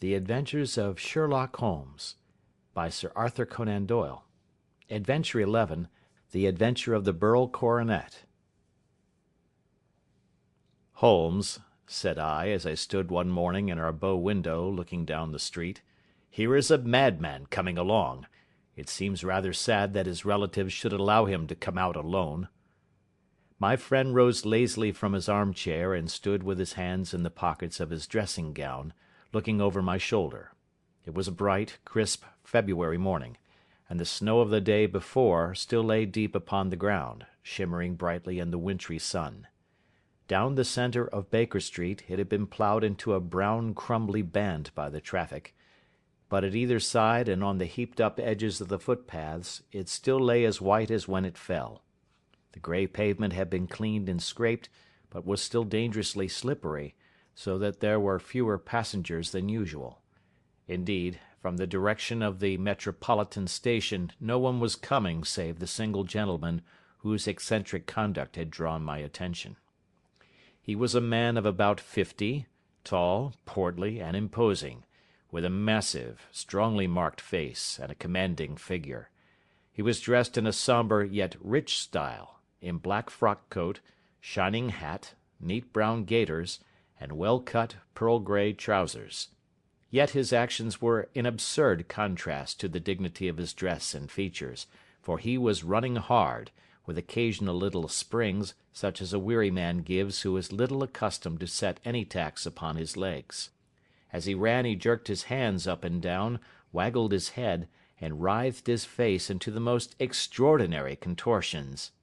The Adventures of Sherlock Holmes, by Sir Arthur Conan Doyle. Adventure 11, The Adventure of the Beryl Coronet. "Holmes," said I, as I stood one morning in our bow window looking down the street, "here is a madman coming along. It seems rather sad that his relatives should allow him to come out alone." My friend rose lazily from his armchair and stood with his hands in the pockets of his dressing gown, looking over my shoulder. It was a bright, crisp February morning, and the snow of the day before still lay deep upon the ground, shimmering brightly in the wintry sun. Down the centre of Baker Street it had been ploughed into a brown crumbly band by the traffic, but at either side and on the heaped-up edges of the footpaths it still lay as white as when it fell. The grey pavement had been cleaned and scraped, but was still dangerously slippery, so that there were fewer passengers than usual. Indeed, from the direction of the Metropolitan Station no one was coming save the single gentleman whose eccentric conduct had drawn my attention. He was a man of about 50, tall, portly, and imposing, with a massive, strongly marked face and a commanding figure. He was dressed in a sombre yet rich style, in black frock coat, shining hat, neat brown gaiters, and well-cut pearl-grey trousers. Yet his actions were in absurd contrast to the dignity of his dress and features, for he was running hard, with occasional little springs such as a weary man gives who is little accustomed to set any tax upon his legs. As he ran he jerked his hands up and down, waggled his head, and writhed his face into the most extraordinary contortions.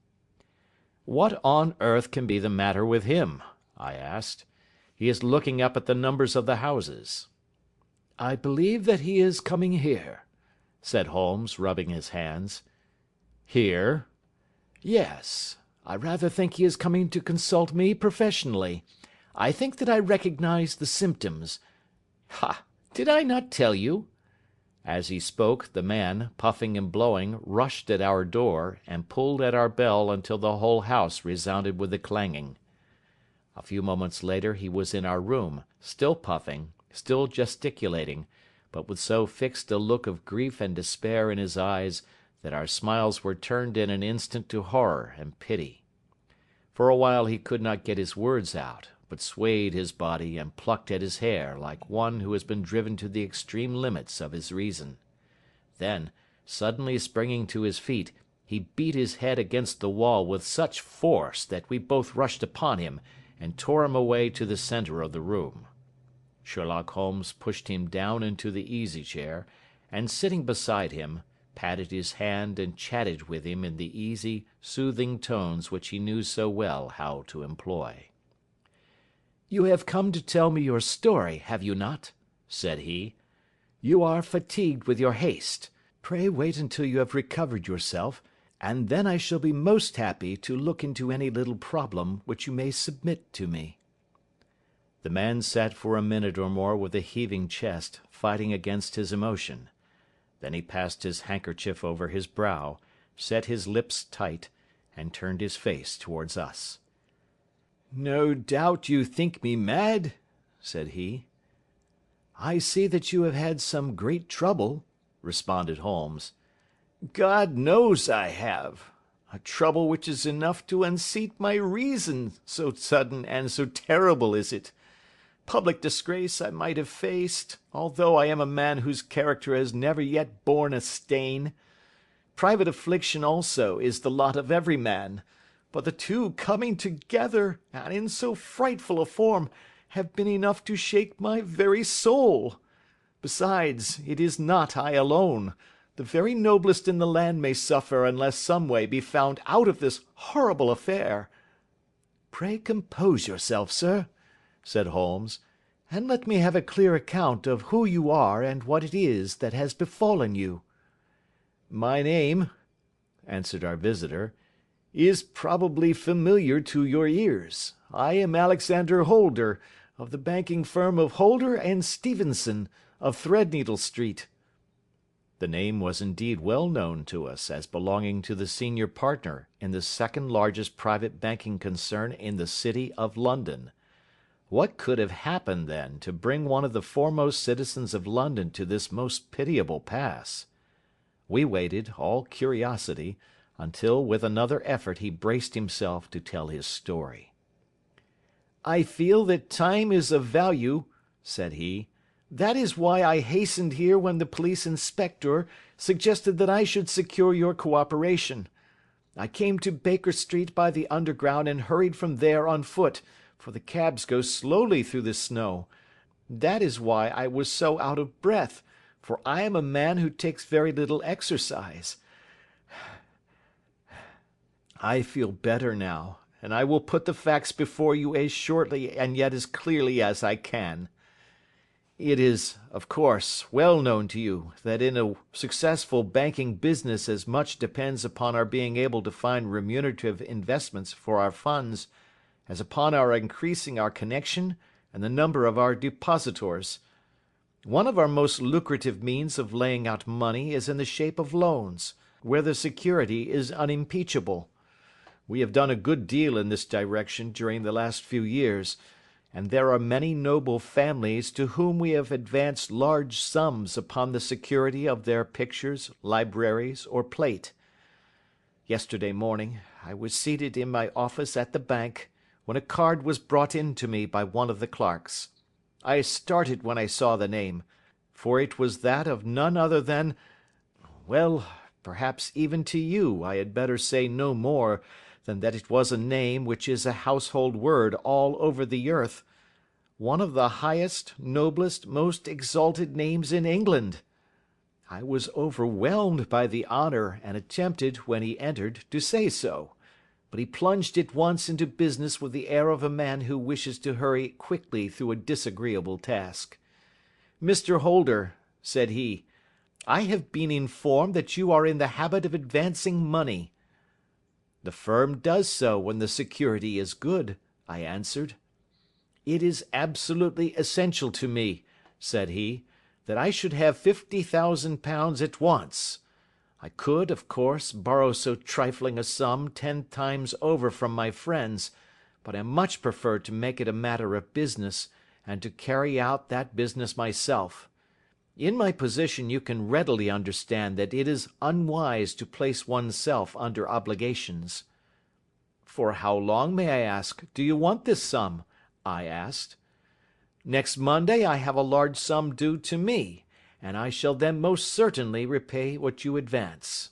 "What on earth can be the matter with him?" I asked. "He is looking up at the numbers of the houses." "I believe that he is coming here," said Holmes, rubbing his hands. "Here?" "Yes. I rather think he is coming to consult me professionally. I think that I recognise the symptoms. Ha! Did I not tell you?" As he spoke, the man, puffing and blowing, rushed at our door, and pulled at our bell until the whole house resounded with the clanging. A few moments later he was in our room, still puffing, still gesticulating, but with so fixed a look of grief and despair in his eyes that our smiles were turned in an instant to horror and pity. For a while he could not get his words out, but swayed his body and plucked at his hair like one who has been driven to the extreme limits of his reason. Then, suddenly springing to his feet, he beat his head against the wall with such force that we both rushed upon him and tore him away to the centre of the room. Sherlock Holmes pushed him down into the easy-chair, and sitting beside him, patted his hand and chatted with him in the easy, soothing tones which he knew so well how to employ. "You have come to tell me your story, have you not?" said he. "You are fatigued with your haste. Pray wait until you have recovered yourself, and then I shall be most happy to look into any little problem which you may submit to me." The man sat for a minute or more with a heaving chest, fighting against his emotion. Then he passed his handkerchief over his brow, set his lips tight, and turned his face towards us. "No doubt you think me mad," said he. "I see that you have had some great trouble," responded Holmes. "God knows I have. A trouble which is enough to unseat my reason, so sudden and so terrible is it. Public disgrace I might have faced, although I am a man whose character has never yet borne a stain. Private affliction also is the lot of every man, but the two coming together, and in so frightful a form, have been enough to shake my very soul. Besides, it is not I alone. The very noblest in the land may suffer unless some way be found out of this horrible affair." "Pray compose yourself, sir," said Holmes, "and let me have a clear account of who you are and what it is that has befallen you." "My name," answered our visitor, "is probably familiar to your ears. I am Alexander Holder, of the banking firm of Holder and Stevenson, of Threadneedle Street." The name was indeed well known to us as belonging to the senior partner in the second largest private banking concern in the City of London. What could have happened, then, to bring one of the foremost citizens of London to this most pitiable pass? We waited, all curiosity, until with another effort he braced himself to tell his story. "I feel that time is of value," said he. "That is why I hastened here when the police inspector suggested that I should secure your cooperation. I came to Baker Street by the Underground and hurried from there on foot, for the cabs go slowly through the snow. That is why I was so out of breath, for I am a man who takes very little exercise. I feel better now, and I will put the facts before you as shortly and yet as clearly as I can. It is, of course, well known to you that in a successful banking business as much depends upon our being able to find remunerative investments for our funds as upon our increasing our connection and the number of our depositors. One of our most lucrative means of laying out money is in the shape of loans, where the security is unimpeachable. We have done a good deal in this direction during the last few years, and there are many noble families to whom we have advanced large sums upon the security of their pictures, libraries, or plate. Yesterday morning I was seated in my office at the bank, when a card was brought in to me by one of the clerks. I started when I saw the name, for it was that of none other than— well, perhaps even to you I had better say no more than that it was a name which is a household word all over the earth, one of the highest, noblest, most exalted names in England. I was overwhelmed by the honour, and attempted, when he entered, to say so, but he plunged at once into business with the air of a man who wishes to hurry quickly through a disagreeable task. "Mr. Holder," said he, "I have been informed that you are in the habit of advancing money." "The firm does so when the security is good," I answered. "It is absolutely essential to me," said he, "that I should have £50,000 at once. I could, of course, borrow so trifling a sum 10 times over from my friends, but I much prefer to make it a matter of business, and to carry out that business myself. In my position you can readily understand that it is unwise to place oneself under obligations." "For how long, may I ask, do you want this sum?" I asked. "Next Monday I have a large sum due to me, and I shall then most certainly repay what you advance,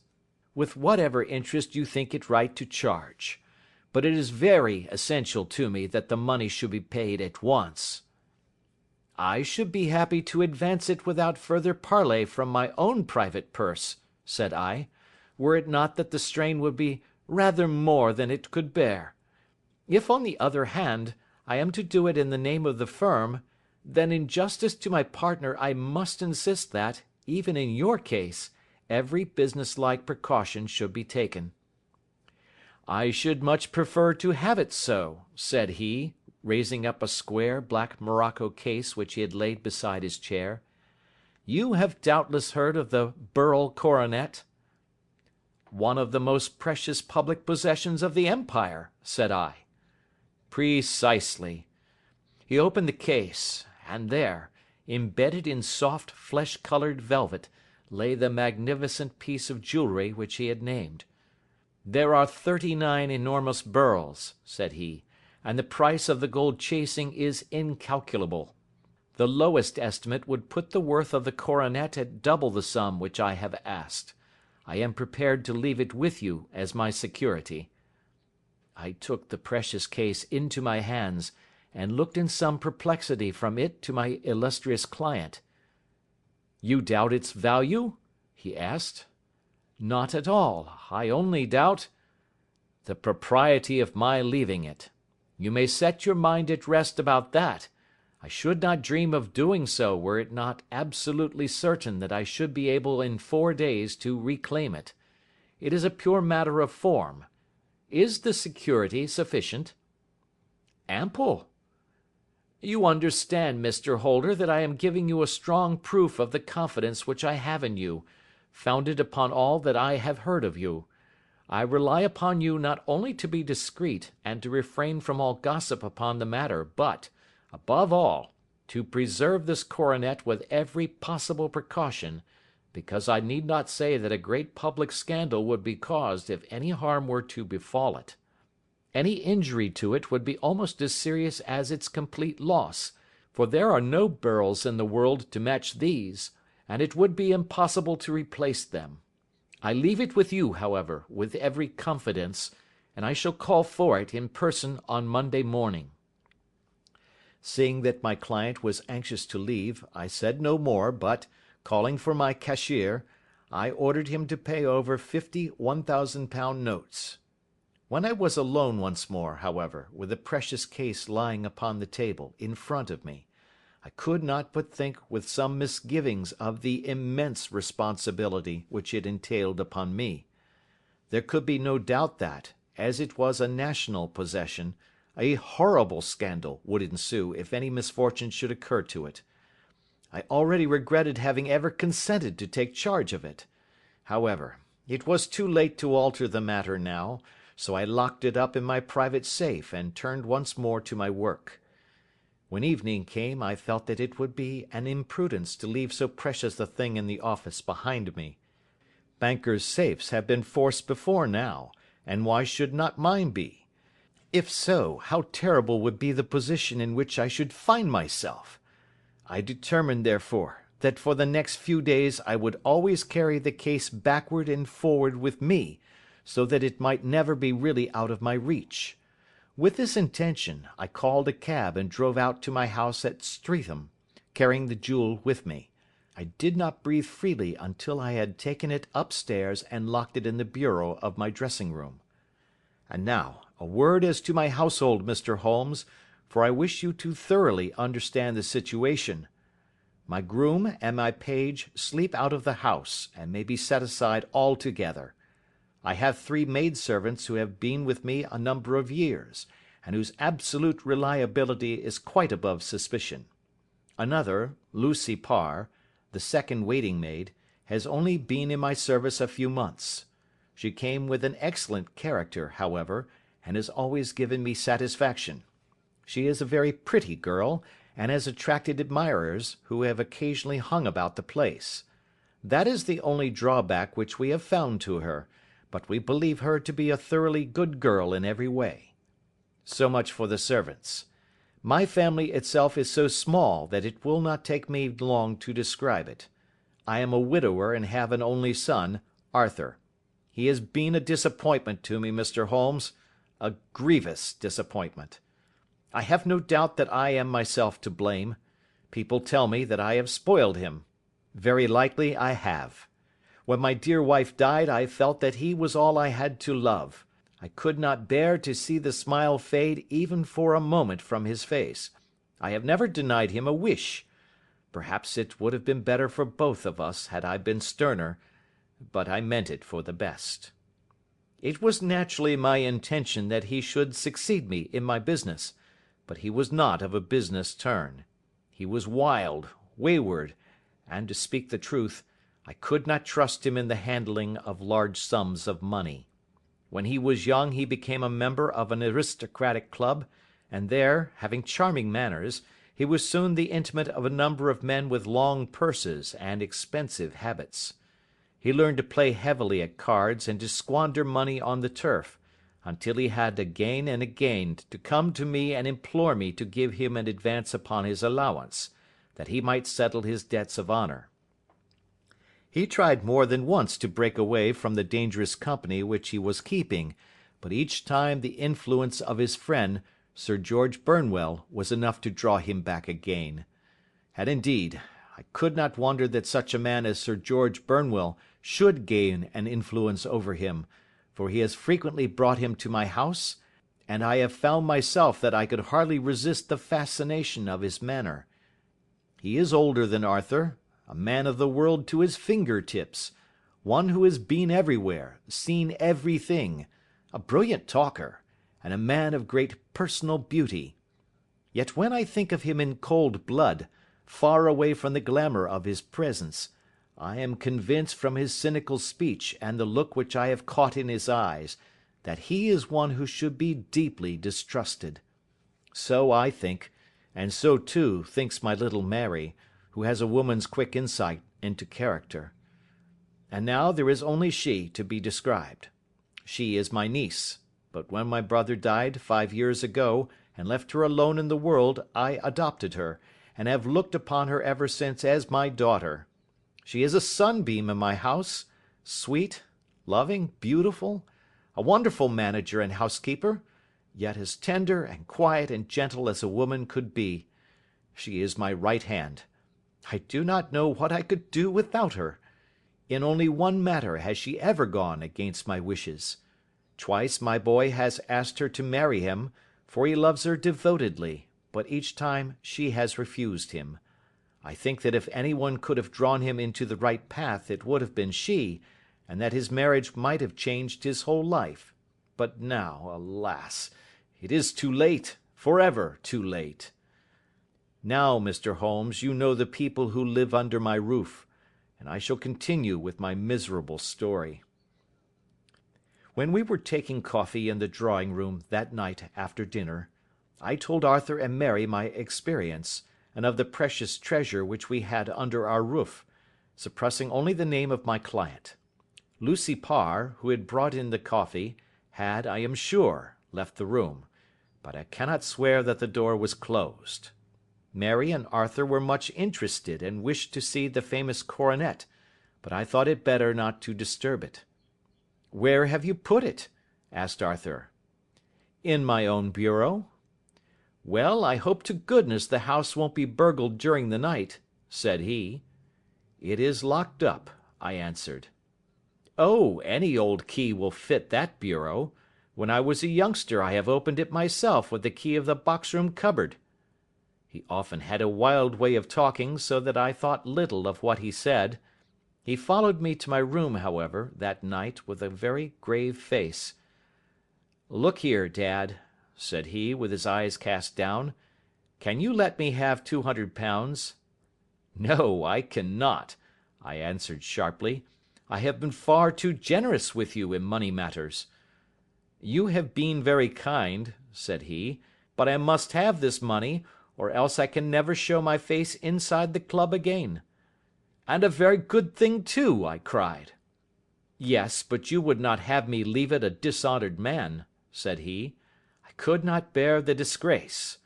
with whatever interest you think it right to charge. But it is very essential to me that the money should be paid at once." "I should be happy to advance it without further parley from my own private purse," said I, "were it not that the strain would be rather more than it could bear. If, on the other hand, I am to do it in the name of the firm, then in justice to my partner I must insist that, even in your case, every businesslike precaution should be taken." "I should much prefer to have it so," said he, raising up a square black morocco case which he had laid beside his chair. "You have doubtless heard of the Beryl Coronet?" "One of the most precious public possessions of the empire," said I. "Precisely." He opened the case, and there, embedded in soft flesh-coloured velvet, lay the magnificent piece of jewellery which he had named. "There are 39 enormous beryls," said he, "and the price of the gold chasing is incalculable. The lowest estimate would put the worth of the coronet at double the sum which I have asked. I am prepared to leave it with you as my security." I took the precious case into my hands, and looked in some perplexity from it to my illustrious client. "You doubt its value?" he asked. "Not at all. I only doubt—" "The propriety of my leaving it. You may set your mind at rest about that. I should not dream of doing so were it not absolutely certain that I should be able in 4 days to reclaim it. It is a pure matter of form. Is the security sufficient?" "Ample." "You understand, Mr. Holder, that I am giving you a strong proof of the confidence which I have in you, founded upon all that I have heard of you. I rely upon you not only to be discreet and to refrain from all gossip upon the matter, but, Above all, to preserve this coronet with every possible precaution, because I need not say that a great public scandal would be caused if any harm were to befall it. Any injury to it would be almost as serious as its complete loss, for there are no beryls in the world to match these, and it would be impossible to replace them. I leave it with you, however, with every confidence, and I shall call for it in person on Monday morning." Seeing that my client was anxious to leave, I said no more, but, calling for my cashier, I ordered him to pay over 50 £1,000 notes. When I was alone once more, however, with the precious case lying upon the table in front of me, I could not but think with some misgivings of the immense responsibility which it entailed upon me. There could be no doubt that, as it was a national possession, a horrible scandal would ensue if any misfortune should occur to it. I already regretted having ever consented to take charge of it. However, it was too late to alter the matter now, so I locked it up in my private safe and turned once more to my work. When evening came, I felt that it would be an imprudence to leave so precious a thing in the office behind me. Bankers' safes have been forced before now, and why should not mine be? If so, how terrible would be the position in which I should find myself! I determined, therefore, that for the next few days I would always carry the case backward and forward with me, so that it might never be really out of my reach. With this intention, I called a cab and drove out to my house at Streatham, carrying the jewel with me. I did not breathe freely until I had taken it upstairs and locked it in the bureau of my dressing-room. And now, a word as to my household, Mr. Holmes, for I wish you to thoroughly understand the situation. My groom and my page sleep out of the house, and may be set aside altogether. I have 3 maidservants who have been with me a number of years, and whose absolute reliability is quite above suspicion. Another, Lucy Parr, the second waiting-maid, has only been in my service a few months. She came with an excellent character, however, and has always given me satisfaction. She is a very pretty girl, and has attracted admirers, who have occasionally hung about the place. That is the only drawback which we have found to her, but we believe her to be a thoroughly good girl in every way. So much for the servants. My family itself is so small that it will not take me long to describe it. I am a widower and have an only son, Arthur. He has been a disappointment to me, Mr. Holmes, a grievous disappointment. I have no doubt that I am myself to blame. People tell me that I have spoiled him. Very likely I have. When my dear wife died, I felt that he was all I had to love. I could not bear to see the smile fade even for a moment from his face. I have never denied him a wish. Perhaps it would have been better for both of us had I been sterner, but I meant it for the best. It was naturally my intention that he should succeed me in my business, but he was not of a business turn. He was wild, wayward, and, to speak the truth, I could not trust him in the handling of large sums of money. When he was young he became a member of an aristocratic club, and there, having charming manners, he was soon the intimate of a number of men with long purses and expensive habits. He learned to play heavily at cards and to squander money on the turf, until he had again and again to come to me and implore me to give him an advance upon his allowance, that he might settle his debts of honour. He tried more than once to break away from the dangerous company which he was keeping, but each time the influence of his friend, Sir George Burnwell, was enough to draw him back again. And indeed, I could not wonder that such a man as Sir George Burnwell should gain an influence over him, for he has frequently brought him to my house, and I have found myself that I could hardly resist the fascination of his manner. He is older than Arthur, a man of the world to his finger-tips, one who has been everywhere, seen everything, a brilliant talker, and a man of great personal beauty. Yet when I think of him in cold blood, far away from the glamour of his presence, I am convinced from his cynical speech and the look which I have caught in his eyes, that he is one who should be deeply distrusted. So I think, and so too thinks my little Mary, who has a woman's quick insight into character. And now there is only she to be described. She is my niece, but when my brother died 5 years ago and left her alone in the world, I adopted her, and have looked upon her ever since as my daughter. She is a sunbeam in my house, sweet, loving, beautiful, a wonderful manager and housekeeper, yet as tender and quiet and gentle as a woman could be. She is my right hand. I do not know what I could do without her. In only one matter has she ever gone against my wishes. Twice my boy has asked her to marry him, for he loves her devotedly, but each time she has refused him. I think that if anyone could have drawn him into the right path it would have been she, and that his marriage might have changed his whole life. But now, alas, it is too late, forever too late. Now, Mr. Holmes, you know the people who live under my roof, and I shall continue with my miserable story. When we were taking coffee in the drawing-room that night after dinner, I told Arthur and Mary my experience, and of the precious treasure which we had under our roof, suppressing only the name of my client. Lucy Parr, who had brought in the coffee, had, I am sure, left the room, but I cannot swear that the door was closed. Mary and Arthur were much interested and wished to see the famous coronet, but I thought it better not to disturb it. "Where have you put it?" asked Arthur. "In my own bureau." "Well, I hope to goodness the house won't be burgled during the night," said he. "It is locked up," I answered. "Oh, any old key will fit that bureau. When I was a youngster I have opened it myself with the key of the box-room cupboard." He often had a wild way of talking, so that I thought little of what he said. He followed me to my room, however, that night with a very grave face. "Look here, Dad," said he, with his eyes cast down, "can you let me have £200? "No, I cannot," I answered sharply. "I have been far too generous with you in money matters." "You have been very kind," said he, "but I must have this money, or else I can never show my face inside the club again." "And a very good thing too," I cried. "Yes, but you would not have me leave it a dishonoured man," said he. "I could not bear the disgrace.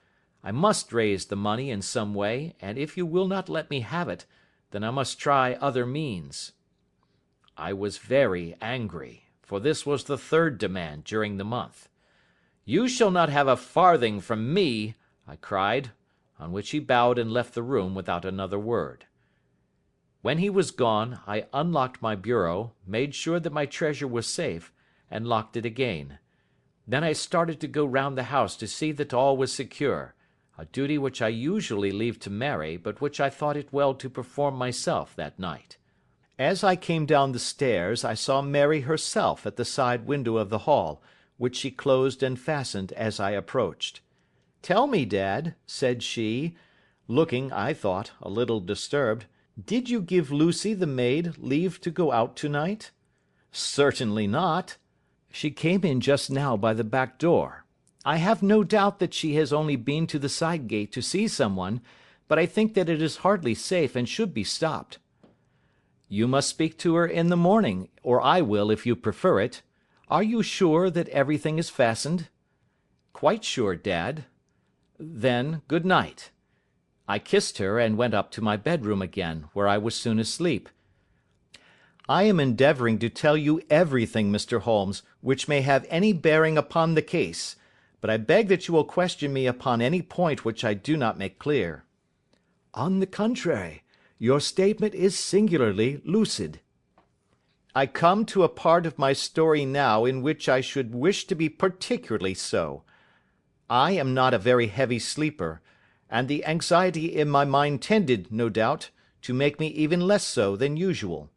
I must raise the money in some way, and if you will not let me have it, then I must try other means." I was very angry, for this was the third demand during the month. "You shall not have a farthing from me," I cried, on which he bowed and left the room without another word. When he was gone, I unlocked my bureau, made sure that my treasure was safe, and locked it again. Then I started to go round the house to see that all was secure, a duty which I usually leave to Mary, but which I thought it well to perform myself that night. As I came down the stairs, I saw Mary herself at the side window of the hall, which she closed and fastened as I approached. "Tell me, Dad," said she, looking, I thought, a little disturbed, "did you give Lucy the maid leave to go out to-night?" "Certainly not. She came in just now by the back door. I have no doubt that she has only been to the side gate to see someone, but I think that it is hardly safe and should be stopped." "You must speak to her in the morning, or I will if you prefer it. Are you sure that everything is fastened?" "Quite sure, Dad." "Then, good night." I kissed her and went up to my bedroom again, where I was soon asleep. I am endeavouring to tell you everything, Mr. Holmes, which may have any bearing upon the case, but I beg that you will question me upon any point which I do not make clear. "On the contrary, your statement is singularly lucid." "I come to a part of my story now in which I should wish to be particularly so. I am not a very heavy sleeper, and the anxiety in my mind tended, no doubt, to make me even less so than usual.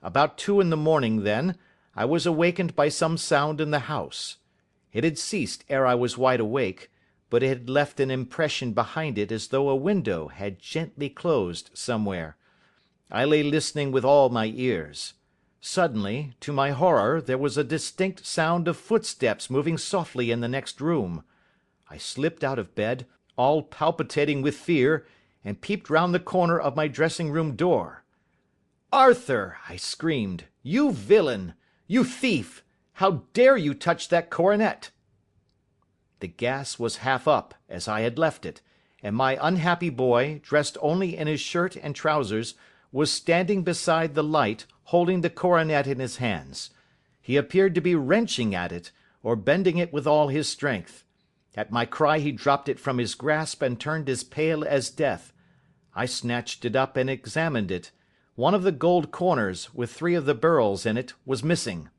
About 2 in the morning, then, I was awakened by some sound in the house. It had ceased ere I was wide awake, but it had left an impression behind it as though a window had gently closed somewhere. I lay listening with all my ears. Suddenly, to my horror, there was a distinct sound of footsteps moving softly in the next room. I slipped out of bed, all palpitating with fear, and peeped round the corner of my dressing-room door. "Arthur!" I screamed. "You villain! You thief! How dare you touch that coronet?" The gas was half up, as I had left it, and my unhappy boy, dressed only in his shirt and trousers, was standing beside the light, holding the coronet in his hands. He appeared to be wrenching at it, or bending it with all his strength. At my cry he dropped it from his grasp and turned as pale as death. I snatched it up and examined it. One of the gold corners, with 3 of the beryls in it, was missing.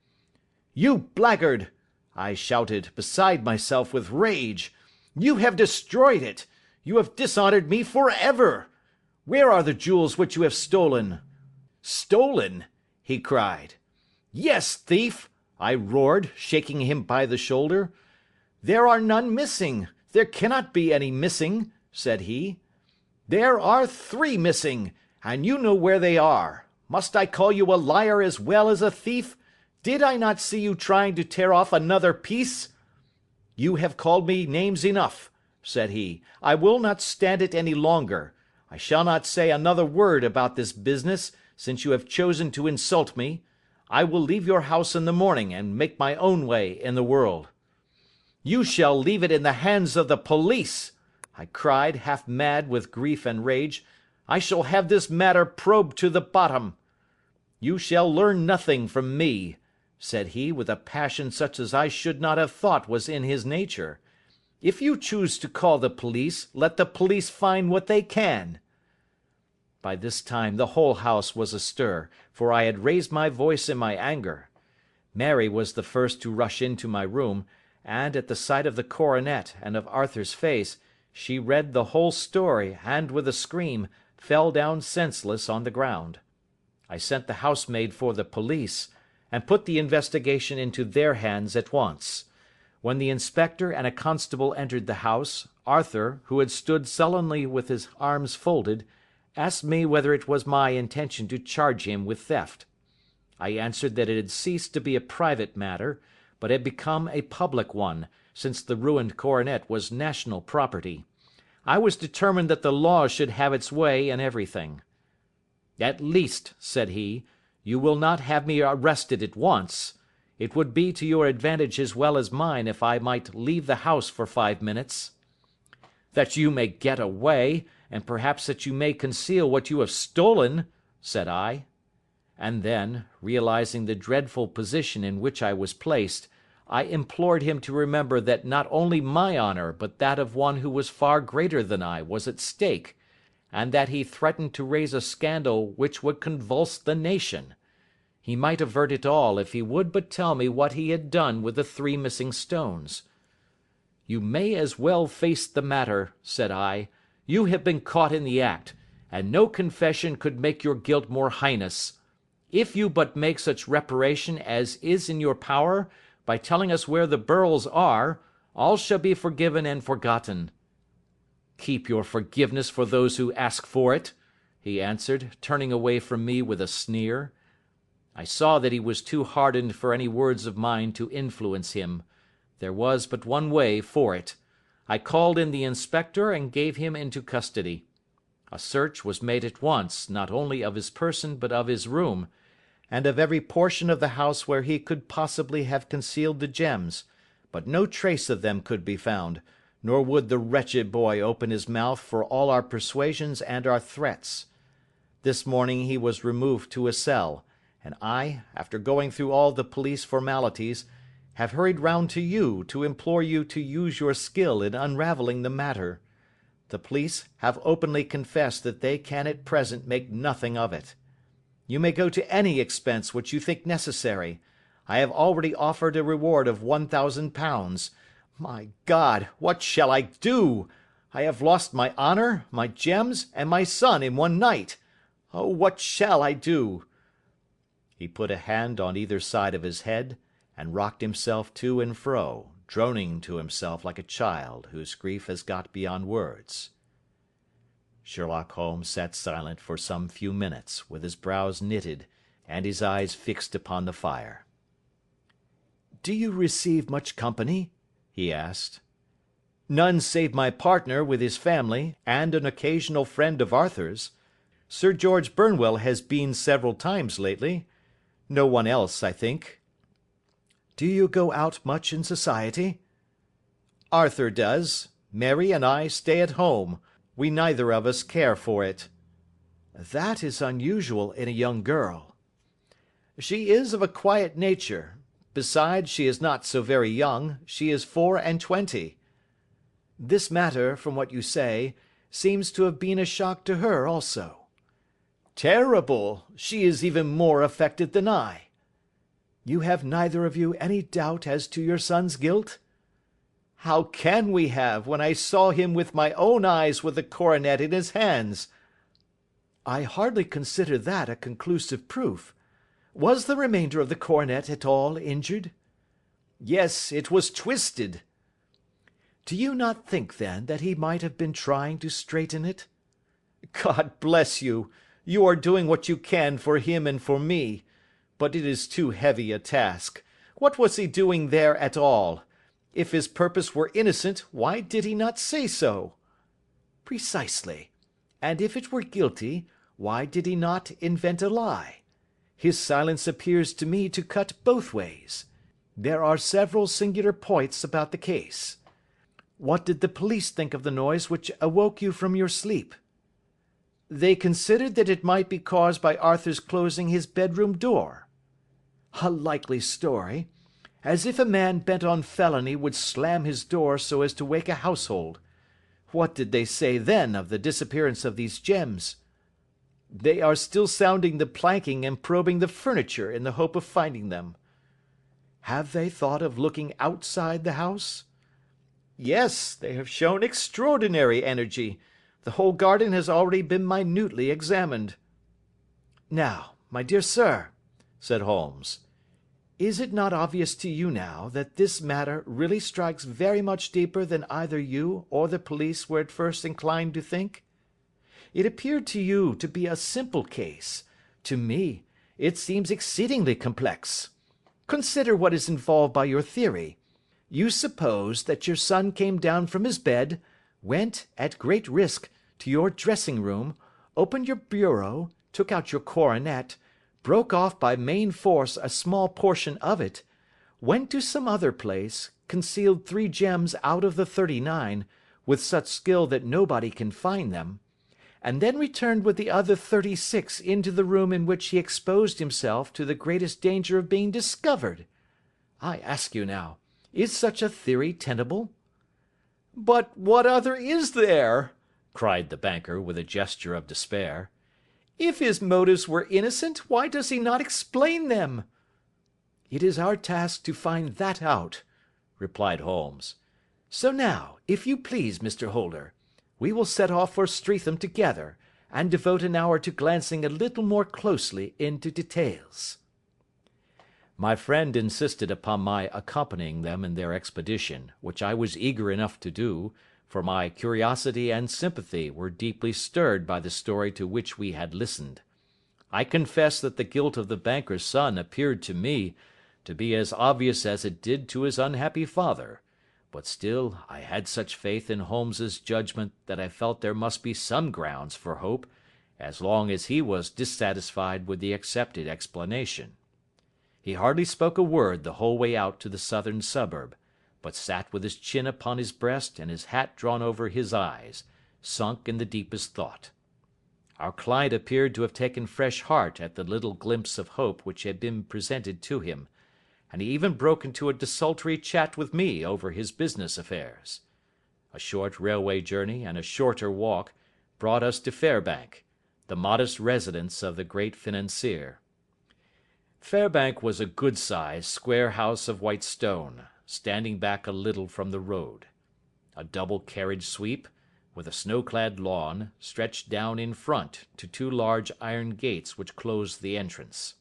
"You blackguard!" I shouted, beside myself with rage. "You have destroyed it! You have dishonoured me for ever! Where are the jewels which you have stolen?" "Stolen?" he cried. "Yes, thief!" I roared, shaking him by the shoulder. "There are none missing. There cannot be any missing," said he. "There are 3 missing, and you know where they are. Must I call you a liar as well as a thief? Did I not see you trying to tear off another piece?" "You have called me names enough," said he. "I will not stand it any longer. I shall not say another word about this business, since you have chosen to insult me. I will leave your house in the morning, and make my own way in the world." "You shall leave it in the hands of the police," I cried, half mad with grief and rage. "I shall have this matter probed to the bottom." "You shall learn nothing from me," said he, with a passion such as I should not have thought was in his nature. "If you choose to call the police, let the police find what they can." By this time the whole house was astir, for I had raised my voice in my anger. Mary was the first to rush into my room, and, at the sight of the coronet and of Arthur's face, she read the whole story, and, with a scream, fell down senseless on the ground. I sent the housemaid for the police, and put the investigation into their hands at once. When the inspector and a constable entered the house, Arthur, who had stood sullenly with his arms folded, asked me whether it was my intention to charge him with theft. I answered that it had ceased to be a private matter, but had become a public one, since the ruined coronet was national property. I was determined that the law should have its way in everything. "At least," said he, "you will not have me arrested at once. It would be to your advantage as well as mine if I might leave the house for 5 minutes." "That you may get away, and perhaps that you may conceal what you have stolen," said I. And then, realizing the dreadful position in which I was placed, I implored him to remember that not only my honour but that of one who was far greater than I was at stake, and that he threatened to raise a scandal which would convulse the nation. He might avert it all if he would but tell me what he had done with the 3 missing stones. "You may as well face the matter," said I. "You have been caught in the act, and no confession could make your guilt more heinous. If you but make such reparation as is in your power, by telling us where the beryls are, all shall be forgiven and forgotten." "Keep your forgiveness for those who ask for it," he answered, turning away from me with a sneer. I saw that he was too hardened for any words of mine to influence him. There was but one way for it. I called in the inspector and gave him into custody. A search was made at once, not only of his person but of his room, and of every portion of the house where he could possibly have concealed the gems, but no trace of them could be found, nor would the wretched boy open his mouth for all our persuasions and our threats. This morning he was removed to a cell, and I, after going through all the police formalities, have hurried round to you to implore you to use your skill in unravelling the matter. The police have openly confessed that they can at present make nothing of it. You may go to any expense which you think necessary. I have already offered a reward of £1,000. My God, what shall I do? I have lost my honour, my gems, and my son in one night. Oh, what shall I do?" He put a hand on either side of his head, and rocked himself to and fro, droning to himself like a child whose grief has got beyond words. Sherlock Holmes sat silent for some few minutes, with his brows knitted and his eyes fixed upon the fire. "Do you receive much company?" he asked. None save my partner with his family, and an occasional friend of Arthur's. Sir George Burnwell has been several times lately. No one else, I think." "Do you go out much in society?" "Arthur does. Mary and I stay at home. We neither of us care for it." "That is unusual in a young girl." "She is of a quiet nature. Besides, she is not so very young. She is 24. "This matter, from what you say, seems to have been a shock to her also." "Terrible. She is even more affected than I." "You have neither of you any doubt as to your son's guilt?" "How can we have, when I saw him with my own eyes with the coronet in his hands?" "I hardly consider that a conclusive proof. Was the remainder of the coronet at all injured?" "Yes, it was twisted." "Do you not think, then, that he might have been trying to straighten it?" "God bless you! You are doing what you can for him and for me. But it is too heavy a task. What was he doing there at all? If his purpose were innocent, why did he not say so?" "Precisely. And if it were guilty, why did he not invent a lie? His silence appears to me to cut both ways. There are several singular points about the case. What did the police think of the noise which awoke you from your sleep?" "They considered that it might be caused by Arthur's closing his bedroom door." "A likely story. As if a man bent on felony would slam his door so as to wake a household. What did they say then of the disappearance of these gems?" "They are still sounding the planking and probing the furniture in the hope of finding them." "Have they thought of looking outside the house?" "Yes, they have shown extraordinary energy. The whole garden has already been minutely examined." "Now, my dear sir," said Holmes, "is it not obvious to you now that this matter really strikes very much deeper than either you or the police were at first inclined to think? It appeared to you to be a simple case. To me, it seems exceedingly complex. Consider what is involved by your theory. You suppose that your son came down from his bed, went, at great risk, to your dressing room, opened your bureau, took out your coronet, broke off by main force a small portion of it, went to some other place, concealed 3 gems out of the 39, with such skill that nobody can find them, and then returned with the other 36 into the room in which he exposed himself to the greatest danger of being discovered. I ask you now, is such a theory tenable?" "But what other is there?" cried the banker, with a gesture of despair. "If his motives were innocent, why does he not explain them?" "It is our task to find that out," replied Holmes. "So now, if you please, Mr. Holder, we will set off for Streatham together, and devote an hour to glancing a little more closely into details." My friend insisted upon my accompanying them in their expedition, which I was eager enough to do, for my curiosity and sympathy were deeply stirred by the story to which we had listened. I confess that the guilt of the banker's son appeared to me to be as obvious as it did to his unhappy father, but still I had such faith in Holmes's judgment that I felt there must be some grounds for hope as long as he was dissatisfied with the accepted explanation. He hardly spoke a word the whole way out to the southern suburb, but sat with his chin upon his breast and his hat drawn over his eyes, sunk in the deepest thought. Our client appeared to have taken fresh heart at the little glimpse of hope which had been presented to him, and he even broke into a desultory chat with me over his business affairs. A short railway journey and a shorter walk brought us to Fairbank, the modest residence of the great financier. Fairbank was a good-sized, square house of white stone, standing back a little from the road. A double carriage sweep, with a snow-clad lawn, stretched down in front to 2 large iron gates which closed the entrance.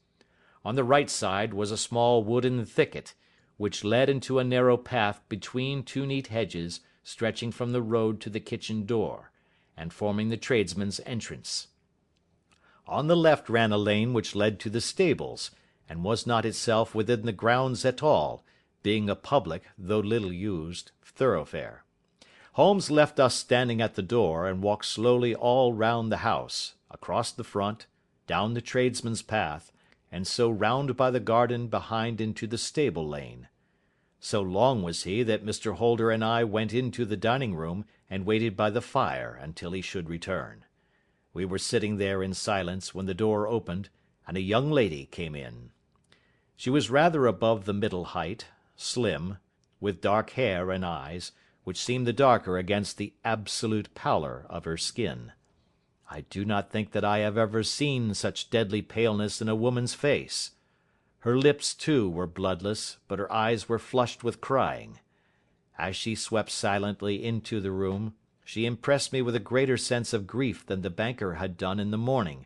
On the right side was a small wooden thicket, which led into a narrow path between 2 neat hedges stretching from the road to the kitchen door, and forming the tradesmen's entrance. On the left ran a lane which led to the stables, and was not itself within the grounds at all, being a public, though little used, thoroughfare. Holmes left us standing at the door, and walked slowly all round the house, across the front, down the tradesmen's path, and so round by the garden behind into the stable lane. So long was he that Mr. Holder and I went into the dining room and waited by the fire until he should return. We were sitting there in silence when the door opened, and a young lady came in. She was rather above the middle height, slim, with dark hair and eyes, which seemed the darker against the absolute pallor of her skin. I do not think that I have ever seen such deadly paleness in a woman's face. Her lips, too, were bloodless, but her eyes were flushed with crying. As she swept silently into the room, she impressed me with a greater sense of grief than the banker had done in the morning,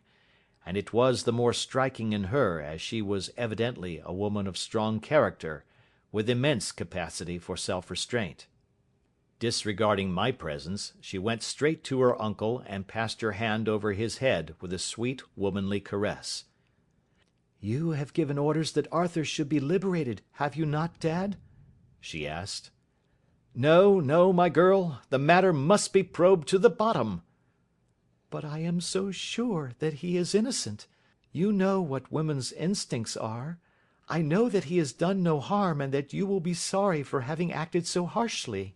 and it was the more striking in her as she was evidently a woman of strong character, with immense capacity for self-restraint. Disregarding my presence, she went straight to her uncle and passed her hand over his head with a sweet womanly caress. "You have given orders that Arthur should be liberated, have you not, Dad?" she asked. "No, no, my girl, the matter must be probed to the bottom." "But I am so sure that he is innocent. You know what women's instincts are. I know that he has done no harm, and that you will be sorry for having acted so harshly."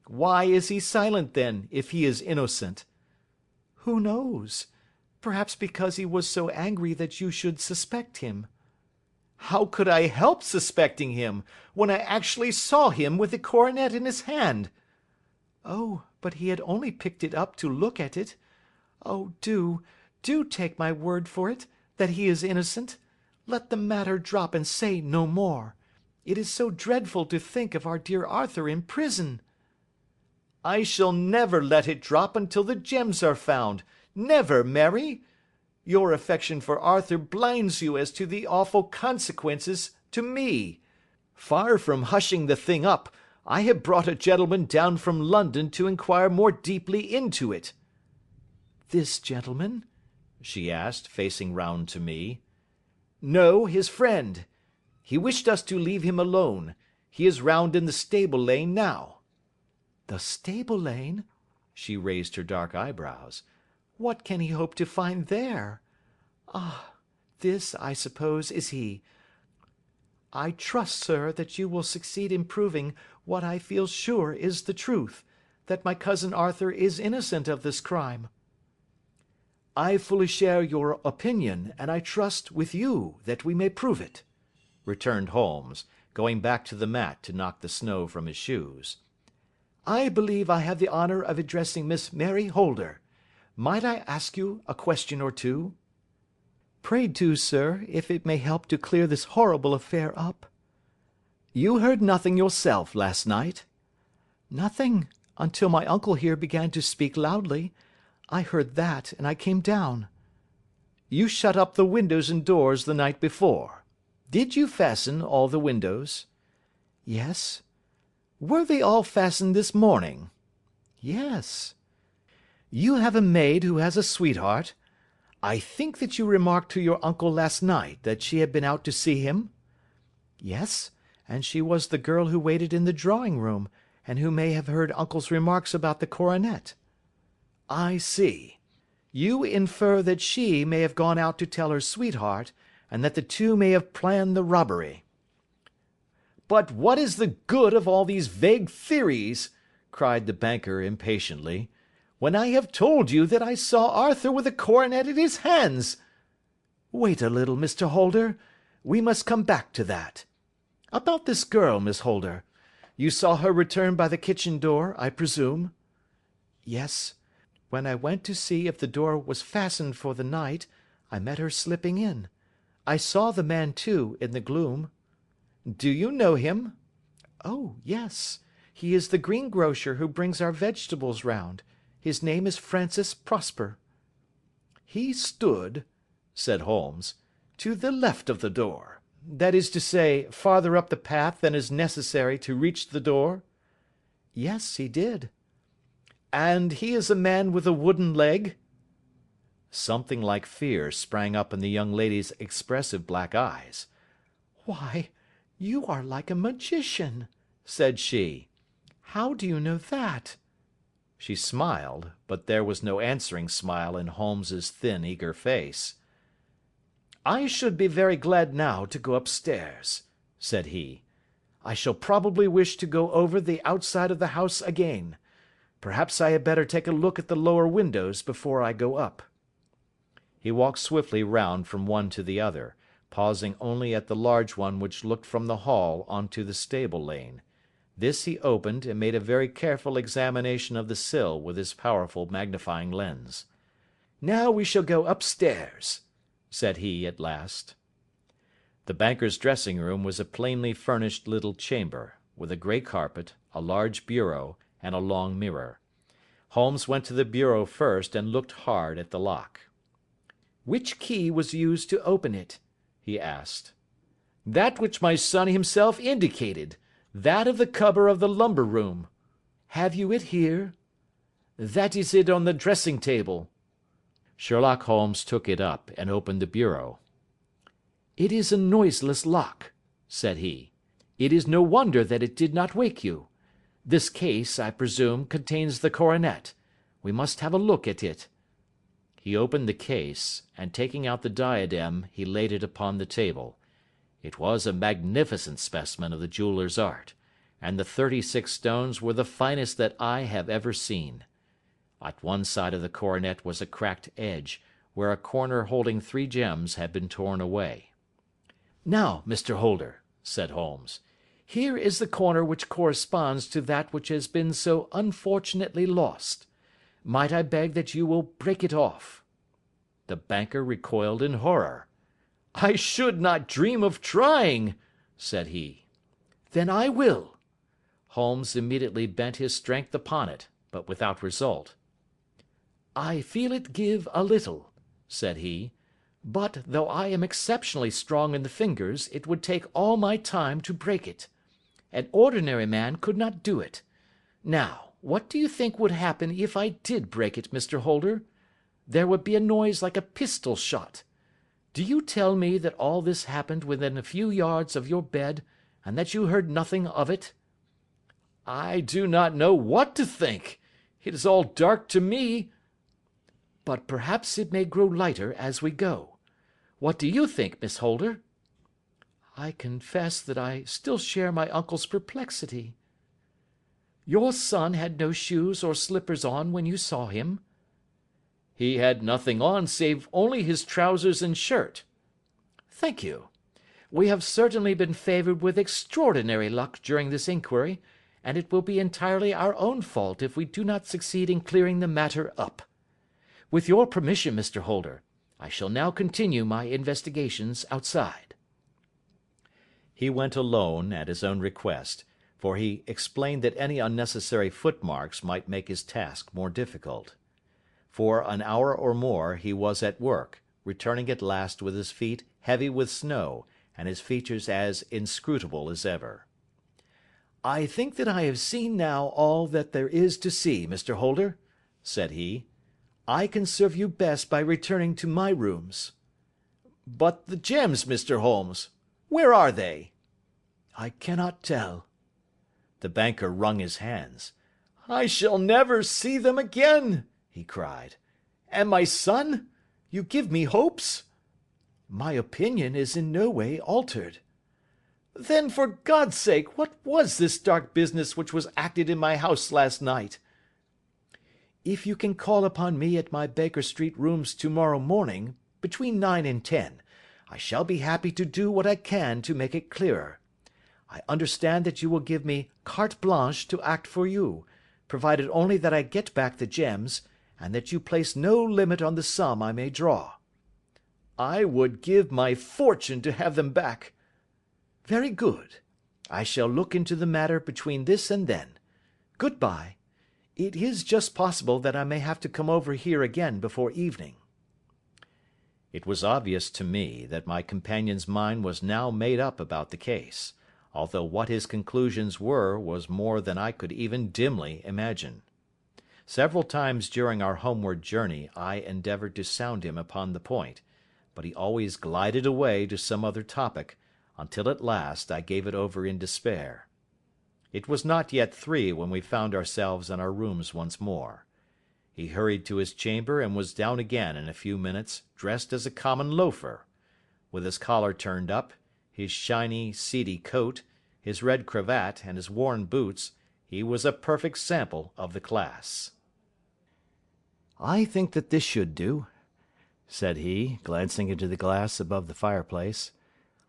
"Why is he silent, then, if he is innocent?" "Who knows? Perhaps because he was so angry that you should suspect him." "How could I help suspecting him, when I actually saw him with the coronet in his hand?" "Oh, but he had only picked it up to look at it. Oh, do take my word for it, that he is innocent. Let the matter drop and say no more. It is so dreadful to think of our dear Arthur in prison." "I shall never let it drop until the gems are found. Never, Mary. Your affection for Arthur blinds you as to the awful consequences to me. Far from hushing the thing up, I have brought a gentleman down from London to inquire more deeply into it." "This gentleman?" she asked, facing round to me. "No, his friend. He wished us to leave him alone. He is round in the stable lane now." "The stable lane?" She raised her dark eyebrows. "What can he hope to find there? Ah, this, I suppose, is he. I trust, sir, that you will succeed in proving what I feel sure is the truth, that my cousin Arthur is innocent of this crime." "I fully share your opinion, and I trust, with you, that we may prove it," returned Holmes, going back to the mat to knock the snow from his shoes. "I believe I have the honour of addressing Miss Mary Holder. Might I ask you a question or two?" "Pray do, sir, if it may help to clear this horrible affair up." "You heard nothing yourself last night?" "Nothing, until my uncle here began to speak loudly. I heard that, and I came down." "You shut up the windows and doors the night before. Did you fasten all the windows?" "Yes." "Were they all fastened this morning?" "Yes." "You have a maid who has a sweetheart. I think that you remarked to your uncle last night that she had been out to see him?" "Yes, and she was the girl who waited in the drawing room, and who may have heard uncle's remarks about the coronet." "I see. You infer that she may have gone out to tell her sweetheart, and that the two may have planned the robbery." "But what is the good of all these vague theories?" cried the banker impatiently, "when I have told you that I saw Arthur with a coronet in his hands?" "Wait a little, Mr. Holder. We must come back to that. About this girl, Miss Holder. You saw her return by the kitchen door, I presume?" "Yes. When I went to see if the door was fastened for the night, I met her slipping in. I saw the man, too, in the gloom." "Do you know him?" "Oh, yes. He is the greengrocer who brings our vegetables round. His name is Francis Prosper." "He stood," said Holmes, "to the left of the door. That is to say, farther up the path than is necessary to reach the door?" "Yes, he did." "And he is a man with a wooden leg?" Something like fear sprang up in the young lady's expressive black eyes. "Why, you are like a magician," said she. "How do you know that?" She smiled, but there was no answering smile in Holmes's thin, eager face. "I should be very glad now to go upstairs," said he. "I shall probably wish to go over the outside of the house again. Perhaps I had better take a look at the lower windows before I go up." He walked swiftly round from one to the other, pausing only at the large one which looked from the hall on to the stable lane. This he opened, and made a very careful examination of the sill with his powerful magnifying lens. "Now we shall go upstairs," said he at last. The banker's dressing-room was a plainly furnished little chamber, with a grey carpet, a large bureau, and a long mirror. Holmes went to the bureau first and looked hard at the lock. "Which key was used to open it?" he asked. "That which my son himself indicated. That of the cupboard of the lumber room." "Have you it here?" "That is it on the dressing table." Sherlock Holmes took it up and opened the bureau. "It is a noiseless lock," said he. "It is no wonder that it did not wake you. This case, I presume, contains the coronet. We must have a look at it." He opened the case, and taking out the diadem, he laid it upon the table. It was a magnificent specimen of the jeweller's art, and the 36 stones were the finest that I have ever seen. At one side of the coronet was a cracked edge, where a corner holding 3 gems had been torn away. "Now, Mr. Holder," said Holmes, "here is the corner which corresponds to that which has been so unfortunately lost. Might I beg that you will break it off?" The banker recoiled in horror. "I should not dream of trying," said he. "Then I will." Holmes immediately bent his strength upon it, but without result. "I feel it give a little," said he, "but, though I am exceptionally strong in the fingers, it would take all my time to break it. An ordinary man could not do it. Now, what do you think would happen if I did break it, Mr. Holder? There would be a noise like a pistol shot. Do you tell me that all this happened within a few yards of your bed, and that you heard nothing of it?" "I do not know what to think. It is all dark to me." "But perhaps it may grow lighter as we go. What do you think, Miss Holder?" "I confess that I still share my uncle's perplexity." "Your son had no shoes or slippers on when you saw him?" "He had nothing on save only his trousers and shirt." "Thank you. We have certainly been favoured with extraordinary luck during this inquiry, and it will be entirely our own fault if we do not succeed in clearing the matter up. With your permission, Mr. Holder, I shall now continue my investigations outside." He went alone at his own request, for he explained that any unnecessary footmarks might make his task more difficult. For an hour or more he was at work, returning at last with his feet heavy with snow, and his features as inscrutable as ever. "I think that I have seen now all that there is to see, Mr. Holder," said he. "I can serve you best by returning to my rooms." "But the gems, Mr. Holmes, where are they?" "I cannot tell." The banker wrung his hands. "I shall never see them again," he cried. "And my son? You give me hopes?" "My opinion is in no way altered." "Then, for God's sake, what was this dark business which was acted in my house last night?" "If you can call upon me at my Baker Street rooms tomorrow morning, between 9 and 10, I shall be happy to do what I can to make it clearer. I understand that you will give me carte blanche to act for you, provided only that I get back the gems, and that you place no limit on the sum I may draw." "I would give my fortune to have them back." "Very good. I shall look into the matter between this and then. Good-bye. It is just possible that I may have to come over here again before evening." It was obvious to me that my companion's mind was now made up about the case, although what his conclusions were was more than I could even dimly imagine. Several times during our homeward journey I endeavoured to sound him upon the point, but he always glided away to some other topic, until at last I gave it over in despair. It was not yet 3 when we found ourselves in our rooms once more. He hurried to his chamber and was down again in a few minutes, dressed as a common loafer. With his collar turned up, his shiny, seedy coat, his red cravat, and his worn boots, he was a perfect sample of the class. "I think that this should do," said he, glancing into the glass above the fireplace.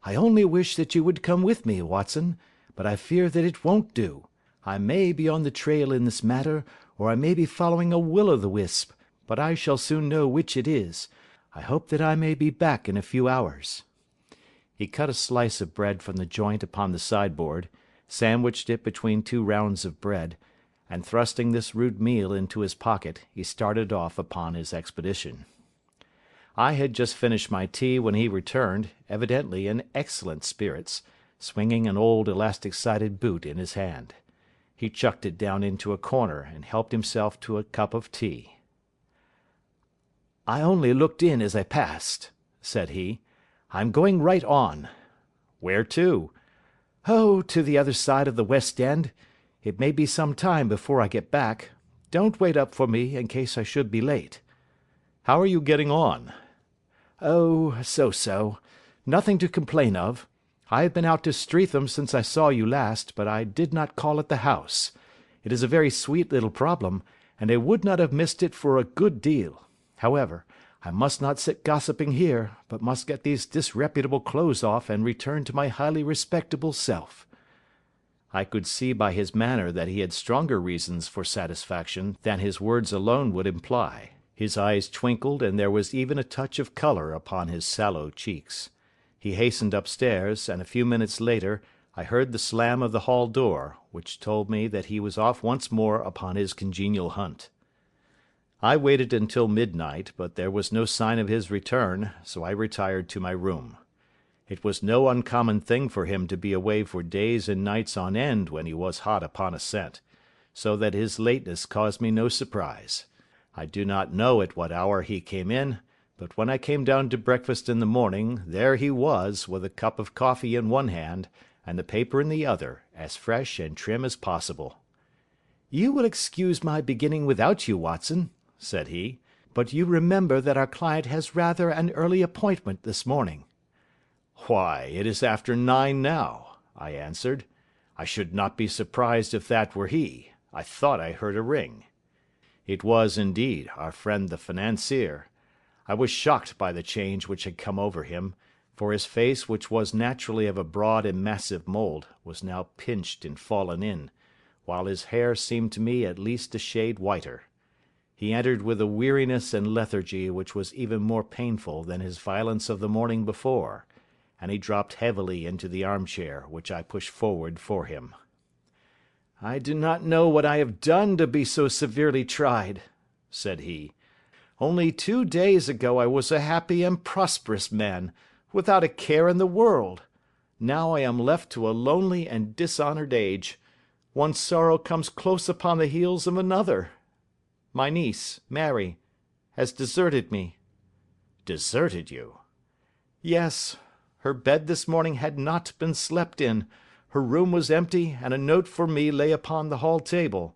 "I only wish that you would come with me, Watson, but I fear that it won't do. I may be on the trail in this matter, or I may be following a will-o'-the-wisp, but I shall soon know which it is. I hope that I may be back in a few hours." He cut a slice of bread from the joint upon the sideboard, sandwiched it between 2 rounds of bread, and thrusting this rude meal into his pocket, he started off upon his expedition. I had just finished my tea when he returned, evidently in excellent spirits, swinging an old elastic-sided boot in his hand. He chucked it down into a corner and helped himself to a cup of tea. "I only looked in as I passed," said he. "I'm going right on." "Where to?" "Oh, to the other side of the West End. It may be some time before I get back. Don't wait up for me in case I should be late." "How are you getting on?" "Oh, so. Nothing to complain of. I have been out to Streatham since I saw you last, but I did not call at the house. It is a very sweet little problem, and I would not have missed it for a good deal. However, I must not sit gossiping here, but must get these disreputable clothes off and return to my highly respectable self." I could see by his manner that he had stronger reasons for satisfaction than his words alone would imply. His eyes twinkled, and there was even a touch of colour upon his sallow cheeks. He hastened upstairs, and a few minutes later I heard the slam of the hall door, which told me that he was off once more upon his congenial hunt. I waited until midnight, but there was no sign of his return, so I retired to my room. It was no uncommon thing for him to be away for days and nights on end when he was hot upon a scent, so that his lateness caused me no surprise. I do not know at what hour he came in, but when I came down to breakfast in the morning, there he was, with a cup of coffee in one hand, and the paper in the other, as fresh and trim as possible. "You will excuse my beginning without you, Watson," said he, "but you remember that our client has rather an early appointment this morning." "Why, it is after 9 now," I answered. "I should not be surprised if that were he. I thought I heard a ring." It was, indeed, our friend the financier. I was shocked by the change which had come over him, for his face, which was naturally of a broad and massive mould, was now pinched and fallen in, while his hair seemed to me at least a shade whiter. He entered with a weariness and lethargy which was even more painful than his violence of the morning before, and he dropped heavily into the armchair which I pushed forward for him. "I do not know what I have done to be so severely tried," said he. "Only 2 days ago I was a happy and prosperous man, without a care in the world. Now I am left to a lonely and dishonoured age. One sorrow comes close upon the heels of another. My niece, Mary, has deserted me." "Deserted you?" "Yes. Her bed this morning had not been slept in. Her room was empty, and a note for me lay upon the hall table.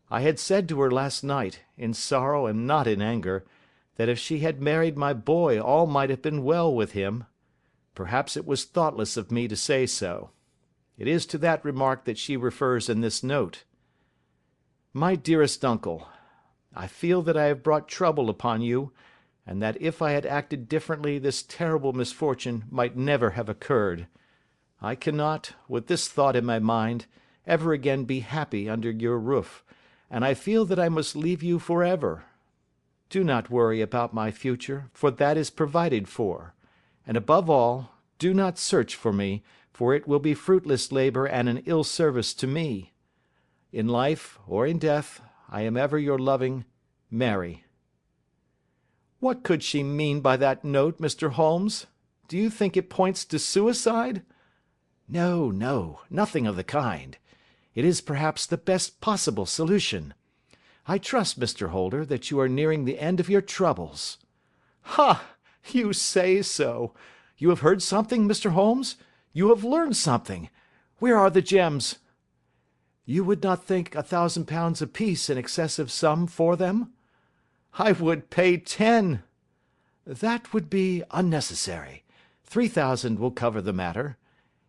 I had said to her last night, in sorrow and not in anger, that if she had married my boy all might have been well with him. Perhaps it was thoughtless of me to say so. It is to that remark that she refers in this note. My dearest uncle, I feel that I have brought trouble upon you, and that if I had acted differently this terrible misfortune might never have occurred. I cannot, with this thought in my mind, ever again be happy under your roof, and I feel that I must leave you for ever. Do not worry about my future, for that is provided for, and above all, do not search for me, for it will be fruitless labour and an ill service to me. In life or in death, I am ever your loving Mary." What could she mean by that note, Mr. Holmes? Do you think it points to suicide? No, nothing of the kind. It is perhaps the best possible solution. I trust, Mr. Holder, that you are nearing the end of your troubles. Ha! You say so. You have heard something, Mr. Holmes? You have learned something. Where are the gems? You would not think £1,000 apiece an excessive sum for them? I would pay 10. That would be unnecessary. 3,000 will cover the matter.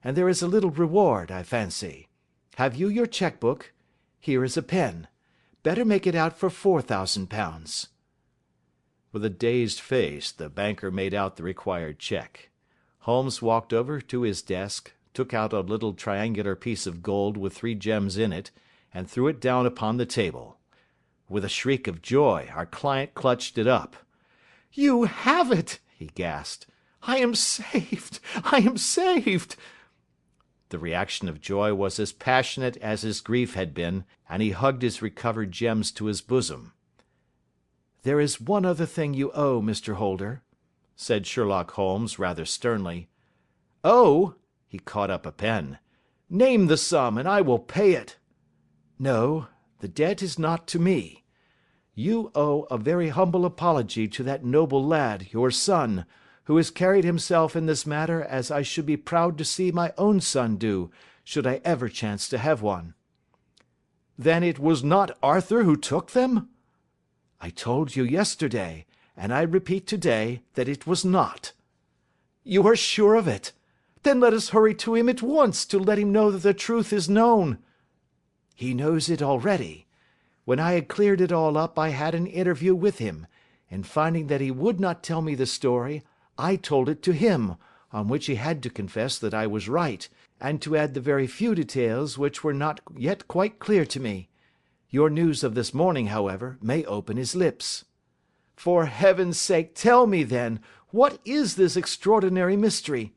And there is a little reward, I fancy. Have you your cheque-book? Here is a pen. Better make it out for £4,000. With a dazed face, the banker made out the required cheque. Holmes walked over to his desk, took out a little triangular piece of gold with 3 gems in it, and threw it down upon the table. With a shriek of joy, our client clutched it up. "You have it!" he gasped. "I am saved! I am saved!" The reaction of joy was as passionate as his grief had been, and he hugged his recovered gems to his bosom. "There is one other thing you owe, Mr. Holder," said Sherlock Holmes rather sternly. "Oh!" He caught up a pen. "Name the sum, and I will pay it." "No, the debt is not to me. You owe a very humble apology to that noble lad, your son, who has carried himself in this matter as I should be proud to see my own son do, should I ever chance to have one." "Then it was not Arthur who took them?" "I told you yesterday, and I repeat today, that it was not." "You are sure of it? Then let us hurry to him at once to let him know that the truth is known." "He knows it already. When I had cleared it all up I had an interview with him, and finding that he would not tell me the story, I told it to him, on which he had to confess that I was right, and to add the very few details which were not yet quite clear to me. Your news of this morning, however, may open his lips." "For heaven's sake, tell me, then, what is this extraordinary mystery?"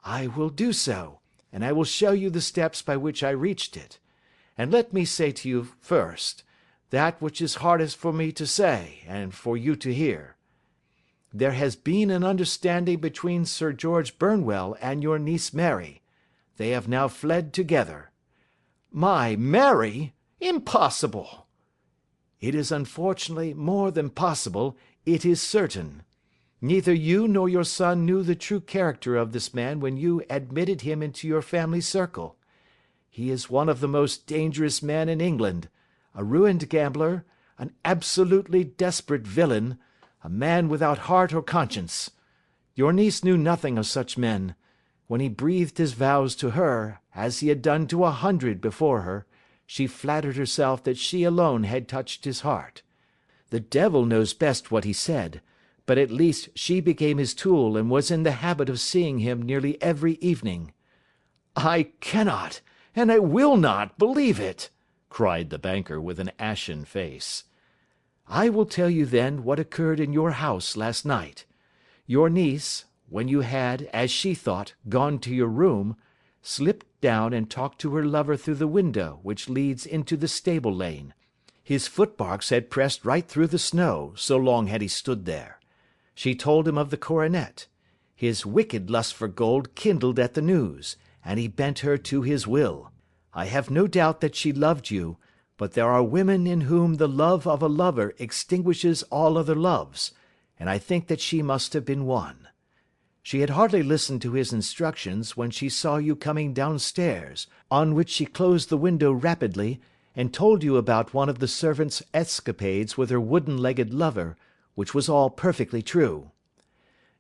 "I will do so, and I will show you the steps by which I reached it. And let me say to you first, that which is hardest for me to say, and for you to hear. There has been an understanding between Sir George Burnwell and your niece Mary. They have now fled together." "My Mary? Impossible!" "It is unfortunately more than possible, it is certain. Neither you nor your son knew the true character of this man when you admitted him into your family circle. He is one of the most dangerous men in England, a ruined gambler, an absolutely desperate villain, a man without heart or conscience. Your niece knew nothing of such men. When he breathed his vows to her, as he had done to 100 before her, she flattered herself that she alone had touched his heart. The devil knows best what he said, but at least she became his tool and was in the habit of seeing him nearly every evening." "I cannot, and I will not, believe it," cried the banker with an ashen face. "I will tell you then what occurred in your house last night. Your niece, when you had, as she thought, gone to your room, slipped down and talked to her lover through the window which leads into the stable lane. His footmarks had pressed right through the snow, so long had he stood there. She told him of the coronet. His wicked lust for gold kindled at the news, and he bent her to his will. I have no doubt that she loved you, but there are women in whom the love of a lover extinguishes all other loves, and I think that she must have been one. She had hardly listened to his instructions when she saw you coming downstairs, on which she closed the window rapidly, and told you about one of the servants' escapades with her wooden-legged lover, which was all perfectly true.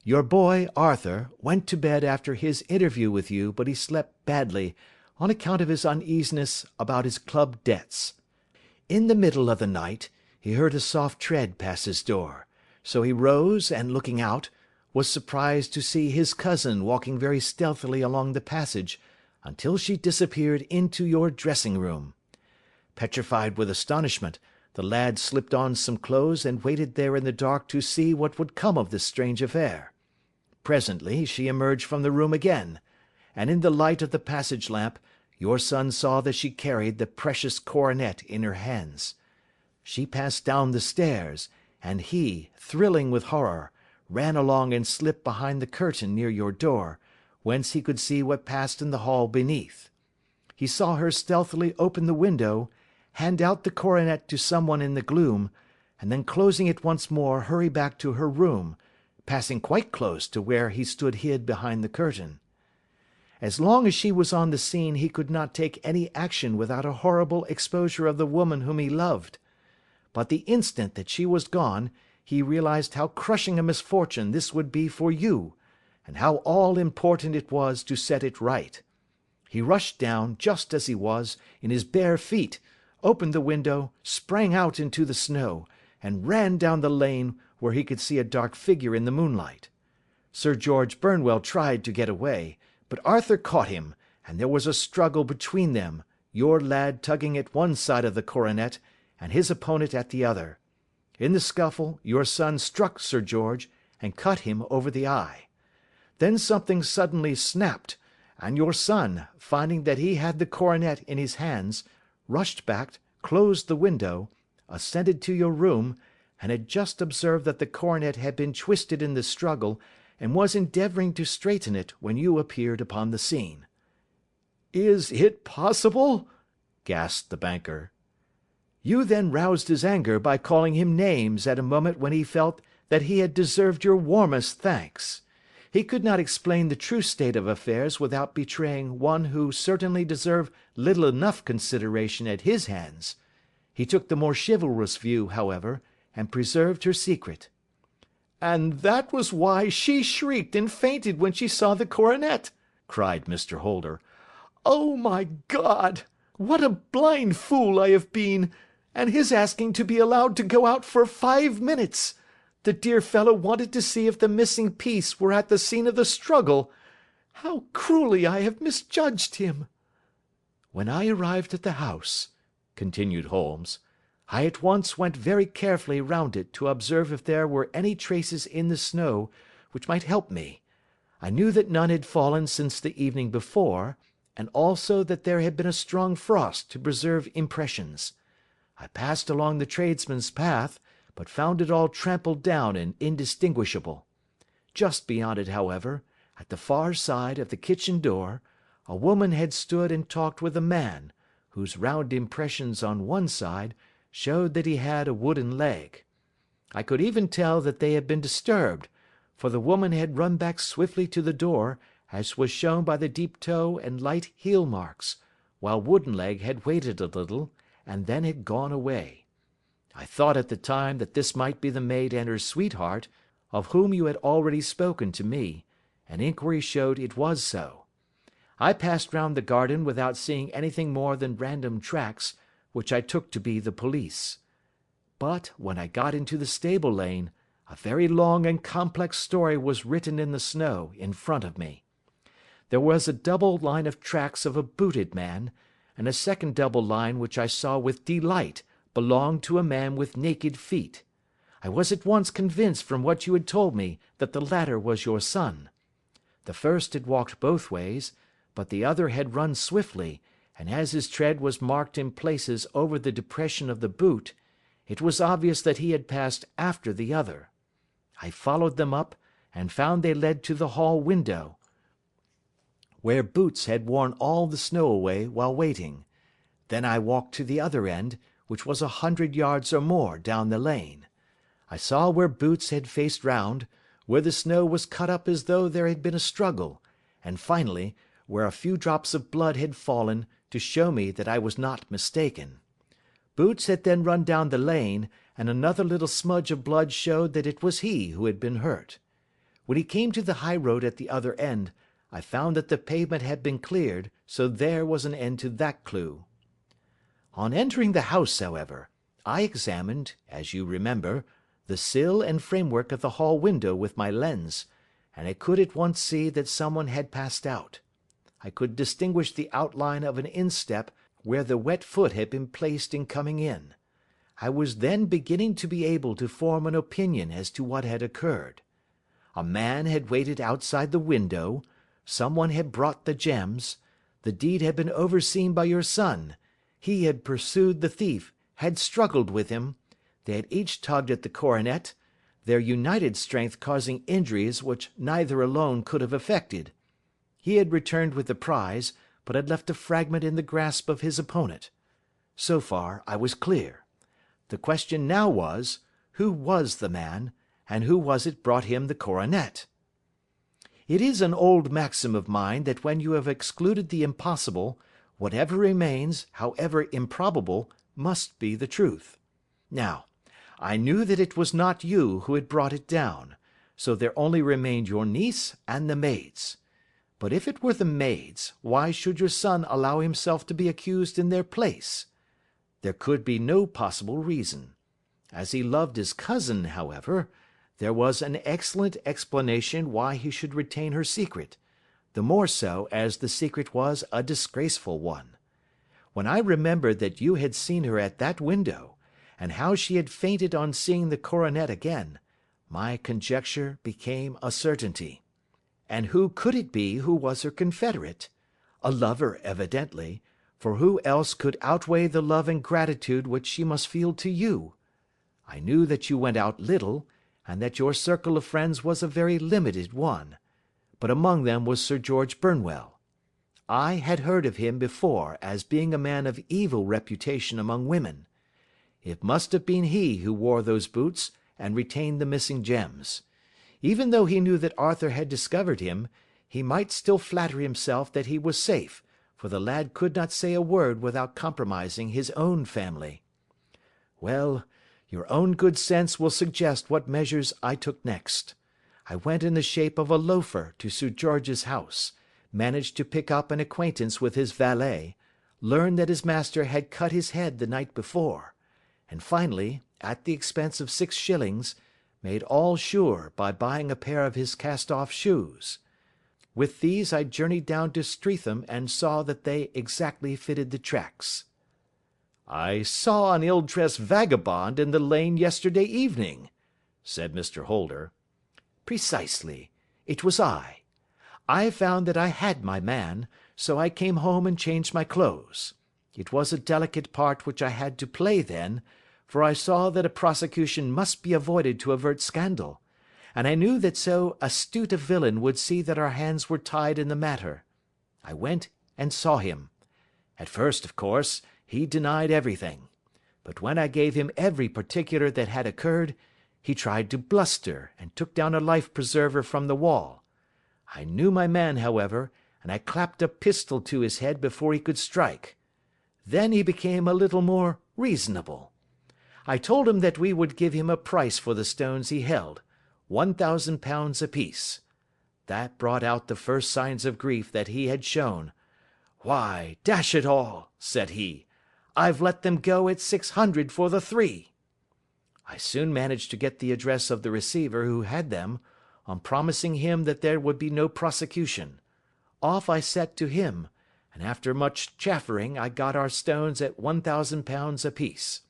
Your boy, Arthur, went to bed after his interview with you, but he slept badly, on account of his uneasiness about his club debts. In the middle of the night, he heard a soft tread pass his door, so he rose, and looking out, was surprised to see his cousin walking very stealthily along the passage, until she disappeared into your dressing-room. Petrified with astonishment, the lad slipped on some clothes and waited there in the dark to see what would come of this strange affair. Presently she emerged from the room again, and in the light of the passage lamp your son saw that she carried the precious coronet in her hands. She passed down the stairs, and he, thrilling with horror, ran along and slipped behind the curtain near your door, whence he could see what passed in the hall beneath. He saw her stealthily open the window, hand out the coronet to someone in the gloom, and then closing it once more hurry back to her room, passing quite close to where he stood hid behind the curtain. As long as she was on the scene he could not take any action without a horrible exposure of the woman whom he loved. But the instant that she was gone, he realized how crushing a misfortune this would be for you, and how all important it was to set it right. He rushed down, just as he was, in his bare feet, opened the window, sprang out into the snow, and ran down the lane where he could see a dark figure in the moonlight. Sir George Burnwell tried to get away, but Arthur caught him, and there was a struggle between them, your lad tugging at one side of the coronet, and his opponent at the other. In the scuffle, your son struck Sir George, and cut him over the eye. Then something suddenly snapped, and your son, finding that he had the coronet in his hands, rushed back, closed the window, ascended to your room, and had just observed that the coronet had been twisted in the struggle, and was endeavouring to straighten it when you appeared upon the scene." "Is it possible?" gasped the banker. "You then roused his anger by calling him names at a moment when he felt that he had deserved your warmest thanks. He could not explain the true state of affairs without betraying one who certainly deserved little enough consideration at his hands. He took the more chivalrous view, however, and preserved her secret." "And that was why she shrieked and fainted when she saw the coronet," cried Mr. Holder. "Oh, my God! What a blind fool I have been! And his asking to be allowed to go out for 5 minutes! The dear fellow wanted to see if the missing piece were at the scene of the struggle. How cruelly I have misjudged him!" "When I arrived at the house," continued Holmes, "I at once went very carefully round it to observe if there were any traces in the snow which might help me. I knew that none had fallen since the evening before, and also that there had been a strong frost to preserve impressions. I passed along the tradesmen's path, but found it all trampled down and indistinguishable. Just beyond it, however, at the far side of the kitchen door, a woman had stood and talked with a man, whose round impressions on one side showed that he had a wooden leg. I could even tell that they had been disturbed, for the woman had run back swiftly to the door, as was shown by the deep toe and light heel marks, while Woodenleg had waited a little, and then had gone away. I thought at the time that this might be the maid and her sweetheart, of whom you had already spoken to me, and inquiry showed it was so. I passed round the garden without seeing anything more than random tracks, which I took to be the police. But, when I got into the stable lane, a very long and complex story was written in the snow in front of me. There was a double line of tracks of a booted man, and a second double line which I saw with delight belonged to a man with naked feet. I was at once convinced from what you had told me that the latter was your son. The first had walked both ways, but the other had run swiftly, and as his tread was marked in places over the depression of the boot, it was obvious that he had passed after the other. I followed them up, and found they led to the hall window, where Boots had worn all the snow away while waiting. Then I walked to the other end, which was 100 yards or more down the lane. I saw where Boots had faced round, where the snow was cut up as though there had been a struggle, and finally, where a few drops of blood had fallen to show me that I was not mistaken. Boots had then run down the lane, and another little smudge of blood showed that it was he who had been hurt. When he came to the high road at the other end, I found that the pavement had been cleared, so there was an end to that clue. On entering the house, however, I examined, as you remember, the sill and framework of the hall window with my lens, and I could at once see that someone had passed out. I could distinguish the outline of an instep where the wet foot had been placed in coming in. I was then beginning to be able to form an opinion as to what had occurred. A man had waited outside the window, someone had brought the gems, the deed had been overseen by your son, he had pursued the thief, had struggled with him, they had each tugged at the coronet, their united strength causing injuries which neither alone could have effected. He had returned with the prize, but had left a fragment in the grasp of his opponent. So far I was clear. The question now was, who was the man, and who was it brought him the coronet? It is an old maxim of mine that when you have excluded the impossible, whatever remains, however improbable, must be the truth. Now, I knew that it was not you who had brought it down, so there only remained your niece and the maids. But if it were the maids, why should your son allow himself to be accused in their place? There could be no possible reason. As he loved his cousin, however, there was an excellent explanation why he should retain her secret, the more so as the secret was a disgraceful one. When I remembered that you had seen her at that window, and how she had fainted on seeing the coronet again, my conjecture became a certainty. And who could it be who was her confederate? A lover, evidently, for who else could outweigh the love and gratitude which she must feel to you? I knew that you went out little, and that your circle of friends was a very limited one, but among them was Sir George Burnwell. I had heard of him before as being a man of evil reputation among women. It must have been he who wore those boots and retained the missing gems. Even though he knew that Arthur had discovered him, he might still flatter himself that he was safe, for the lad could not say a word without compromising his own family. Well, your own good sense will suggest what measures I took next. I went in the shape of a loafer to Sir George's house, managed to pick up an acquaintance with his valet, learned that his master had cut his head the night before, and finally, at the expense of 6 shillings, made all sure by buying a pair of his cast-off shoes. With these I journeyed down to Streatham and saw that they exactly fitted the tracks. "I saw an ill-dressed vagabond in the lane yesterday evening," said Mr. Holder. "Precisely. It was I. I found that I had my man, so I came home and changed my clothes. It was a delicate part which I had to play then, for I saw that a prosecution must be avoided to avert scandal, and I knew that so astute a villain would see that our hands were tied in the matter. I went and saw him. At first, of course, he denied everything, but when I gave him every particular that had occurred, he tried to bluster and took down a life-preserver from the wall. I knew my man, however, and I clapped a pistol to his head before he could strike. Then he became a little more reasonable. I told him that we would give him a price for the stones he held, £1,000 apiece. That brought out the first signs of grief that he had shown. 'Why, dash it all,' said he, 'I've let them go at 600 for the 3. I soon managed to get the address of the receiver who had them, on promising him that there would be no prosecution. Off I set to him, and after much chaffering I got our stones at £1,000 apiece.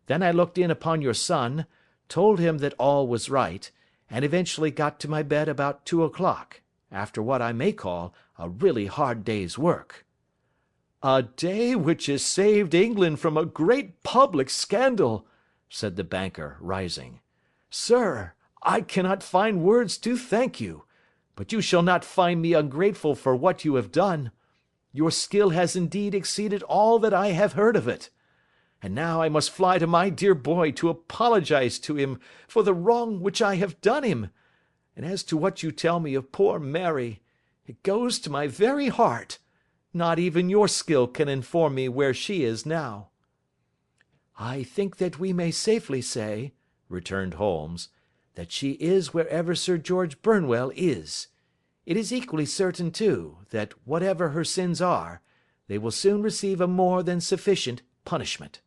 Then I looked in upon your son, told him that all was right, and eventually got to my bed about 2 o'clock, after what I may call a really hard day's work.' "A day which has saved England from a great public scandal," said the banker, rising. "Sir, I cannot find words to thank you, but you shall not find me ungrateful for what you have done. Your skill has indeed exceeded all that I have heard of it. And now I must fly to my dear boy to apologize to him for the wrong which I have done him. And as to what you tell me of poor Mary, it goes to my very heart. Not even your skill can inform me where she is now." "I think that we may safely say," returned Holmes, "that she is wherever Sir George Burnwell is. It is equally certain, too, that whatever her sins are, they will soon receive a more than sufficient punishment."